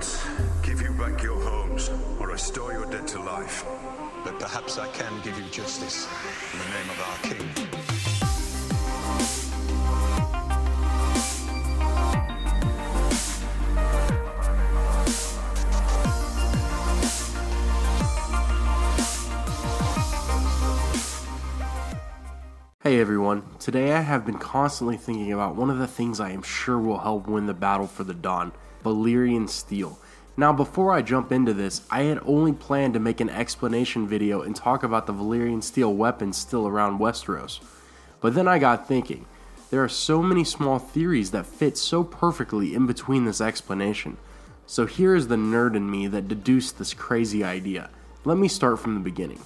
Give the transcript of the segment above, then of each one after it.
cannot give you back your homes or restore your dead to life. But perhaps I can give you justice in the name of our king. Hey everyone, today I have been constantly thinking about one of the things I am sure will help win the battle for the Dawn, Valyrian steel. Now before I jump into this, I had only planned to make an explanation video and talk about the Valyrian steel weapons still around Westeros. But then I got thinking, there are so many small theories that fit so perfectly in between this explanation. So here is the nerd in me that deduced this crazy idea. Let me start from the beginning.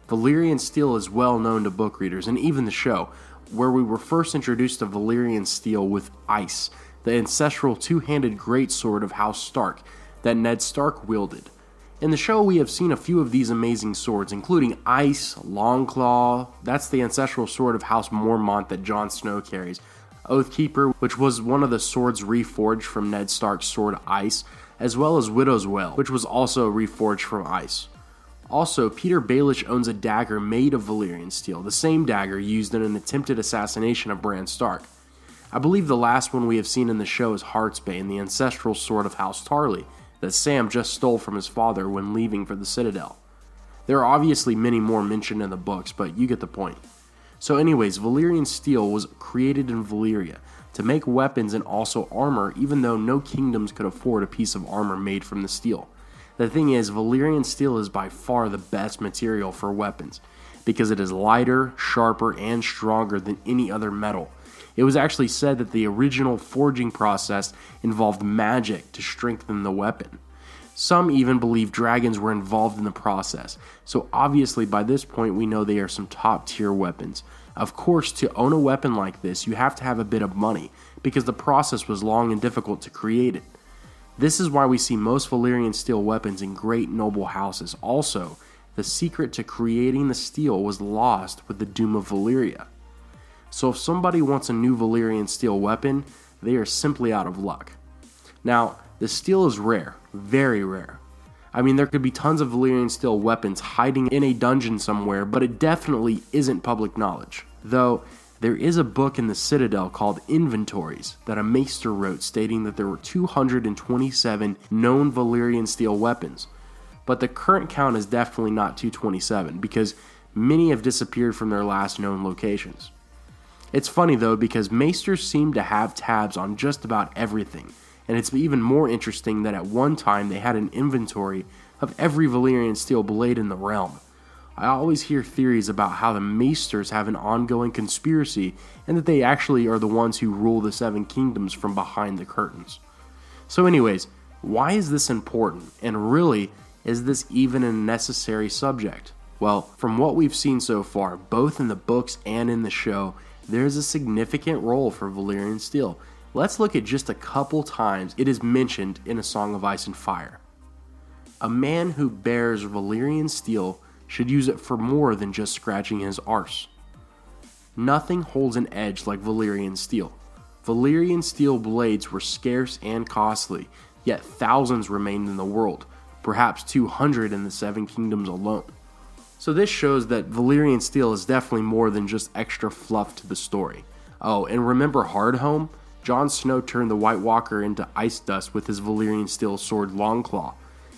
Valyrian steel is well known to book readers and even the show, where we were first introduced to Valyrian steel with Ice, the ancestral two-handed greatsword of House Stark that Ned Stark wielded. In the show we have seen a few of these amazing swords, including Ice, Longclaw, that's the ancestral sword of House Mormont that Jon Snow carries, Oathkeeper, which was one of the swords reforged from Ned Stark's sword Ice, as well as Widow's Wail, which was also reforged from Ice. Also, Peter Baelish owns a dagger made of Valyrian steel, the same dagger used in an attempted assassination of Bran Stark. I believe the last one we have seen in the show is Heartsbane, the ancestral sword of House Tarly, that Sam just stole from his father when leaving for the Citadel. There are obviously many more mentioned in the books, but you get the point. So anyways, Valyrian steel was created in Valyria to make weapons and also armor, even though no kingdoms could afford a piece of armor made from the steel. The thing is, Valyrian steel is by far the best material for weapons, because it is lighter, sharper, and stronger than any other metal. It was actually said that the original forging process involved magic to strengthen the weapon. Some even believe dragons were involved in the process, so obviously by this point we know they are some top tier weapons. Of course, to own a weapon like this, you have to have a bit of money, because the process was long and difficult to create it. This is why we see most Valyrian steel weapons in great noble houses. Also, the secret to creating the steel was lost with the Doom of Valyria. So if somebody wants a new Valyrian steel weapon, they are simply out of luck. Now, the steel is rare, very rare. I mean, there could be tons of Valyrian steel weapons hiding in a dungeon somewhere, but it definitely isn't public knowledge. Though, there is a book in the Citadel called Inventories that a Maester wrote stating that there were 227 known Valyrian steel weapons. But the current count is definitely not 227 because many have disappeared from their last known locations. It's funny though because Maesters seem to have tabs on just about everything, and it's even more interesting that at one time they had an inventory of every Valyrian steel blade in the realm. I always hear theories about how the Maesters have an ongoing conspiracy and that they actually are the ones who rule the Seven Kingdoms from behind the curtains. So anyways, why is this important? And really, is this even a necessary subject? Well, from what we've seen so far, both in the books and in the show, there is a significant role for Valyrian steel. Let's look at just a couple times it is mentioned in A Song of Ice and Fire. A man who bears Valyrian steel should use it for more than just scratching his arse. Nothing holds an edge like Valyrian steel. Valyrian steel blades were scarce and costly, yet thousands remained in the world, perhaps 200 in the Seven Kingdoms alone. So this shows that Valyrian steel is definitely more than just extra fluff to the story. Oh, and remember Hardhome? Jon Snow turned the White Walker into ice dust with his Valyrian steel sword Longclaw.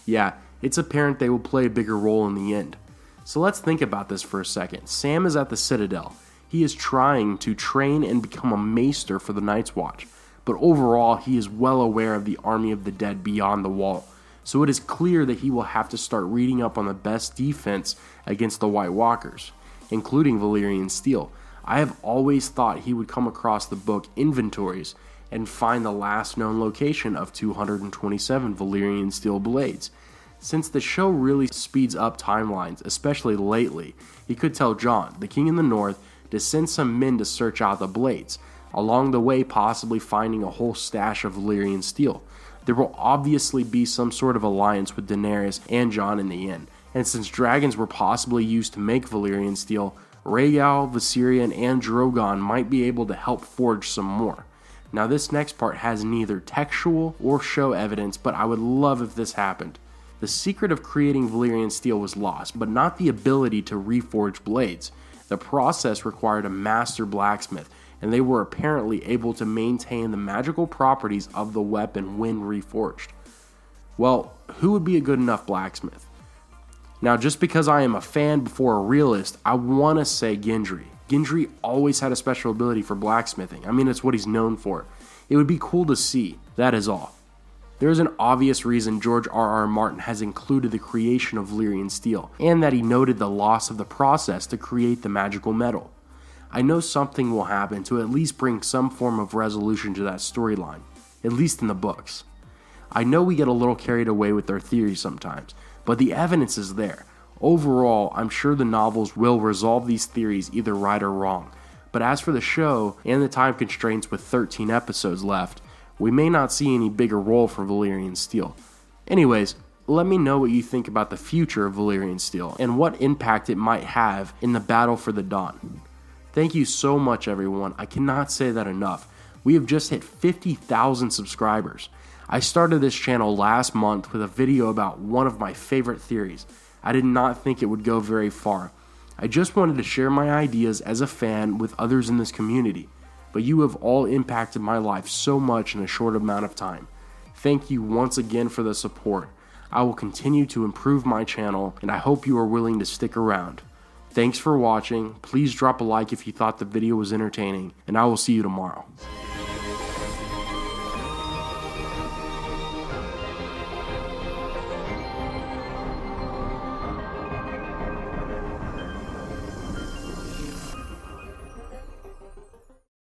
Yeah, it's apparent they will play a bigger role in the end. So let's think about this for a second. Sam is at the Citadel. He is trying to train and become a Maester for the Night's Watch, but overall he is well aware of the army of the dead beyond the wall. So it is clear that he will have to start reading up on the best defense against the White Walkers, including Valyrian steel. I have always thought he would come across the book Inventories and find the last known location of 227 Valyrian steel blades. Since the show really speeds up timelines, especially lately, he could tell Jon, the king in the north, to send some men to search out the blades, along the way possibly finding a whole stash of Valyrian steel. There will obviously be some sort of alliance with Daenerys and Jon in the end, and since dragons were possibly used to make Valyrian steel, Rhaegal, Viserion, and Drogon might be able to help forge some more. Now this next part has neither textual or show evidence, but I would love if this happened. The secret of creating Valyrian steel was lost, but not the ability to reforge blades. The process required a master blacksmith, and they were apparently able to maintain the magical properties of the weapon when reforged. Well, who would be a good enough blacksmith? Now, just because I am a fan before a realist, I want to say Gendry. Gendry always had a special ability for blacksmithing. I mean, it's what he's known for. It would be cool to see. That is all. There is an obvious reason George R.R. Martin has included the creation of Valyrian steel, and that he noted the loss of the process to create the magical metal. I know something will happen to at least bring some form of resolution to that storyline, at least in the books. I know we get a little carried away with our theories sometimes, but the evidence is there. Overall, I'm sure the novels will resolve these theories either right or wrong, but as for the show, and the time constraints with 13 episodes left, we may not see any bigger role for Valyrian steel. Anyways, let me know what you think about the future of Valyrian steel, and what impact it might have in the battle for the Dawn. Thank you so much, everyone. I cannot say that enough. We have just hit 50,000 subscribers. I started this channel last month with a video about one of my favorite theories. I did not think it would go very far. I just wanted to share my ideas as a fan with others in this community, but you have all impacted my life so much in a short amount of time. Thank you once again for the support. I will continue to improve my channel, and I hope you are willing to stick around. Thanks for watching. Please drop a like if you thought the video was entertaining, and I will see you tomorrow.